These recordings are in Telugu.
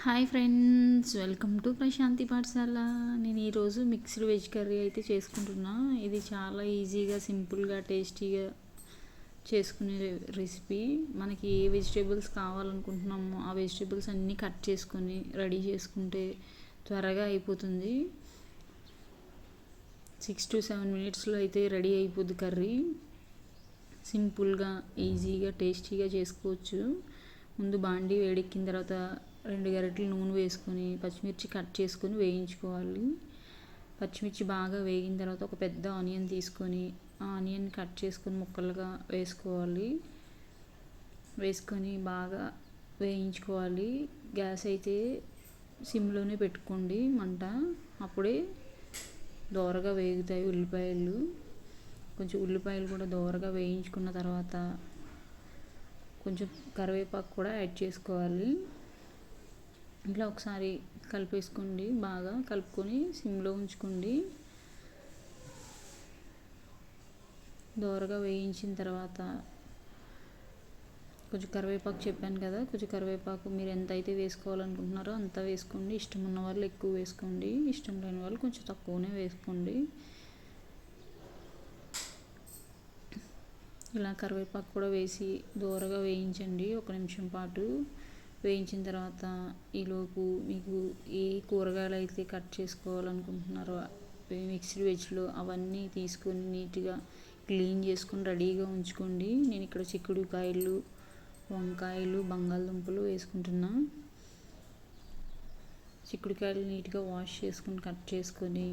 Hi friends, welcome to Prashanti Pathashala. నేను ఈరోజు మిక్స్డ్ వెజ్ కర్రీ అయితే చేసుకుంటున్నా. ఇది చాలా ఈజీగా, సింపుల్గా, టేస్టీగా చేసుకునే రెసిపీ. మనకి ఏ వెజిటేబుల్స్ కావాలనుకుంటున్నామో ఆ వెజిటేబుల్స్ అన్నీ కట్ చేసుకొని రెడీ చేసుకుంటే త్వరగా అయిపోతుంది. 6 to 7 మినిట్స్లో అయితే రెడీ అయిపోద్ది కర్రీ. సింపుల్గా, ఈజీగా, టేస్టీగా చేసుకోవచ్చు. ముందు బాండీ వేడెక్కిన తర్వాత 2 గరిటెలు నూనె వేసుకొని పచ్చిమిర్చి కట్ చేసుకొని వేయించుకోవాలి. పచ్చిమిర్చి బాగా వేగిన తర్వాత ఒక పెద్ద ఆనియన్ తీసుకొని ఆ ఆనియన్ కట్ చేసుకొని ముక్కలుగా వేసుకొని బాగా వేయించుకోవాలి. గ్యాస్ అయితే సిమ్లోనే పెట్టుకోండి మంట. అప్పుడే దోరగా వేగుతాయి ఉల్లిపాయలు. కొంచెం ఉల్లిపాయలు కూడా దోరగా వేయించుకున్న తర్వాత కొంచెం కరివేపాకు కూడా యాడ్ చేసుకోవాలి. ఇట్లా ఒకసారి కలిపేసుకోండి. బాగా కలుపుకొని సిమ్లో ఉంచుకోండి. దోరగా వేయించిన తర్వాత కొంచెం కరివేపాకు చెప్పాను కదా, కొంచెం కరివేపాకు మీరు ఎంత అయితే వేసుకోవాలనుకుంటున్నారో అంత వేసుకోండి. ఇష్టం ఉన్న వాళ్ళు ఎక్కువ వేసుకోండి, ఇష్టం లేని వాళ్ళు కొంచెం తక్కువనే వేసుకోండి. ఇలా కరివేపాకు కూడా వేసి దోరగా వేయించండి 1 నిమిషం పాటు. వేయించిన తర్వాత ఈలోపు మీకు ఏ కూరగాయలు అయితే కట్ చేసుకోవాలనుకుంటున్నారో మిక్స్డ్ వెజ్లో అవన్నీ తీసుకొని నీట్గా క్లీన్ చేసుకొని రెడీగా ఉంచుకోండి. నేను ఇక్కడ చిక్కుడుకాయలు, వంకాయలు, బంగాళదుంపలు వేసుకుంటున్నా. చిక్కుడుకాయలు నీట్గా వాష్ చేసుకొని కట్ చేసుకొని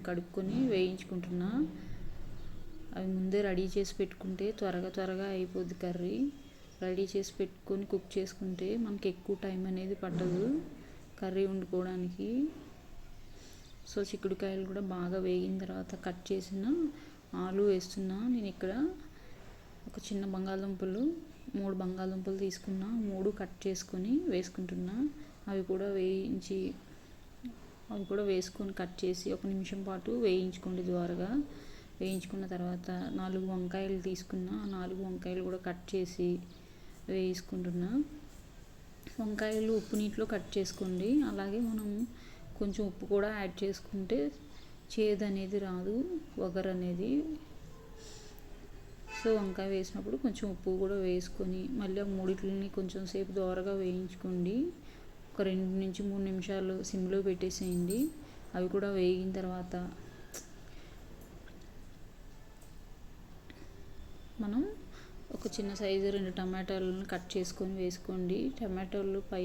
కడుక్కొని వేయించుకుంటున్నా. అవి ముందే రెడీ చేసి పెట్టుకుంటే త్వరగా అయిపోద్ది కర్రీ. రెడీ చేసి పెట్టుకొని కుక్ చేసుకుంటే మనకి ఎక్కువ టైం అనేది పట్టదు కర్రీ వండుకోవడానికి. సో చిక్కుడుకాయలు కూడా బాగా వేగిన తర్వాత కట్ చేసిన ఆలు వేస్తున్నా. నేను ఇక్కడ ఒక చిన్న 3 బంగాళదుంపలు తీసుకున్నా. 3 కట్ చేసుకొని వేసుకుంటున్నా. అవి కూడా వేసుకొని కట్ చేసి 1 నిమిషం పాటు వేయించుకోండి ద్వారగా. వేయించుకున్న తర్వాత 4 వంకాయలు తీసుకున్నా. 4 వంకాయలు కూడా కట్ చేసి వేసుకుంటున్నా. వంకాయలు ఉప్పు నీటిలో కట్ చేసుకోండి. అలాగే మనం కొంచెం ఉప్పు కూడా యాడ్ చేసుకుంటే చేదు అనేది రాదు, వగరు అనేది. సో వంకాయ వేసినప్పుడు కొంచెం ఉప్పు కూడా వేసుకొని మళ్ళీ ఆ మూడిట్లని కొంచెం సేపు దోరగా వేయించుకోండి. ఒక 2 నుంచి 3 నిమిషాలు సిమ్లో పెట్టేసేయండి. అవి కూడా వేగిన తర్వాత మనం ఒక చిన్న సైజు 2 టమాటాలను కట్ చేసుకొని వేసుకోండి. టమాటాలు పై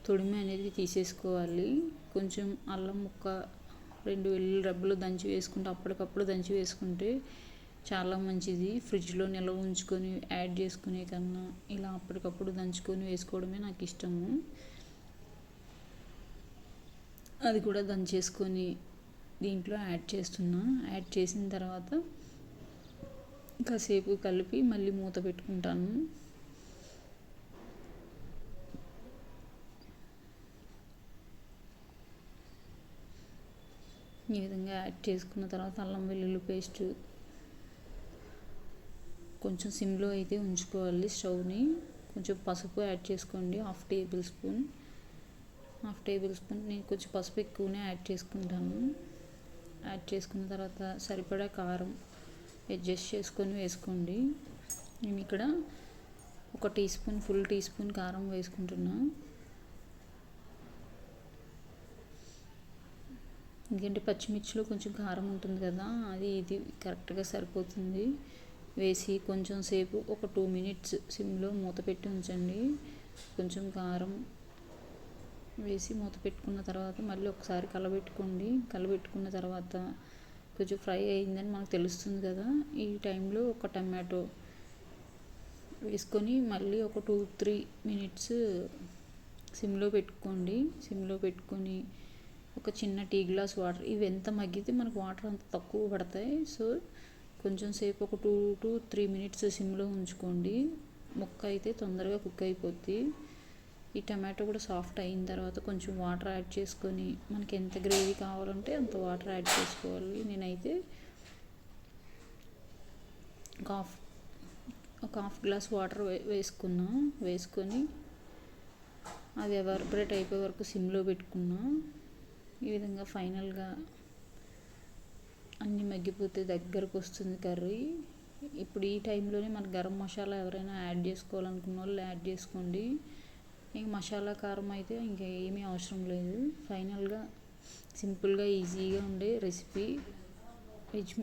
తొడిమి అనేది తీసేసుకోవాలి. కొంచెం అల్లం ముక్క, 2 వెల్లుల్లి రెబ్బలు దంచి వేసుకుంటే అప్పటికప్పుడు దంచి వేసుకుంటే చాలా మంచిది. ఫ్రిడ్జ్లో నిల్వ ఉంచుకొని యాడ్ చేసుకునే కన్నా ఇలా అప్పటికప్పుడు దంచుకొని వేసుకోవడమే నాకు ఇష్టము. అది కూడా దంచేసుకొని దీంట్లో యాడ్ చేస్తున్నా. యాడ్ చేసిన తర్వాత కాసేపు కలిపి మళ్ళీ మూత పెట్టుకుంటాను. ఈ విధంగా యాడ్ చేసుకున్న తర్వాత అల్లం వెల్లుల్లి పేస్ట్ కొంచెం సిమ్లో అయితే ఉంచుకోవాలి స్టవ్ని. కొంచెం పసుపు యాడ్ చేసుకోండి, 1/2 టేబుల్ స్పూన్. నేను కొంచెం పసుపు ఎక్కువనే యాడ్ చేసుకుంటాను. యాడ్ చేసుకున్న తర్వాత సరిపడా కారం అడ్జస్ట్ చేసుకొని వేసుకోండి. నేను ఇక్కడ ఒక ఫుల్ టీ స్పూన్ కారం వేసుకుంటున్నా. ఎందుకంటే పచ్చిమిర్చిలో కొంచెం కారం ఉంటుంది కదా, ఇది కరెక్ట్గా సరిపోతుంది. వేసి కొంచెం సేపు ఒక 2 మినిట్స్ సిమ్లో మూత పెట్టి ఉంచండి. కొంచెం కారం వేసి మూత పెట్టుకున్న తర్వాత మళ్ళీ ఒకసారి కలబెట్టుకున్న తర్వాత కొంచెం ఫ్రై అయిందని మనకు తెలుస్తుంది కదా. ఈ టైంలో ఒక టమాటో వేసుకొని మళ్ళీ ఒక 2-3 మినిట్స్ సిమ్లో పెట్టుకొని ఒక చిన్న టీ గ్లాస్ వాటర్. ఇవి ఎంత మగ్గితే మనకు వాటర్ అంత తక్కువ పడతాయి. సో కొంచెం సేపు ఒక 2 to 3 మినిట్స్ సిమ్లో ఉంచుకోండి. ముక్క అయితే తొందరగా కుక్ అయిపోద్ది. ఈ టమాటో కూడా సాఫ్ట్ అయిన తర్వాత కొంచెం వాటర్ యాడ్ చేసుకొని మనకి ఎంత గ్రేవీ కావాలంటే అంత వాటర్ యాడ్ చేసుకోవాలి. నేనైతే ఒక హాఫ్ గ్లాస్ వాటర్ వేసుకొని అది ఎవాపరేట్ అయిపోయే వరకు సిమ్లో పెట్టుకున్నా. ఈ విధంగా ఫైనల్గా అన్నీ మగ్గిపోతే దగ్గరకు వస్తుంది కర్రీ. ఇప్పుడు ఈ టైంలోనే మన గరం మసాలా ఎవరైనా యాడ్ చేసుకోవాలనుకున్న వాళ్ళు యాడ్ చేసుకోండి. ఇంక మసాలా కారం అయితే ఇంకా ఏమీ అవసరం లేదు. ఫైనల్గా సింపుల్గా ఈజీగా ఉండే రెసిపీ వెజ్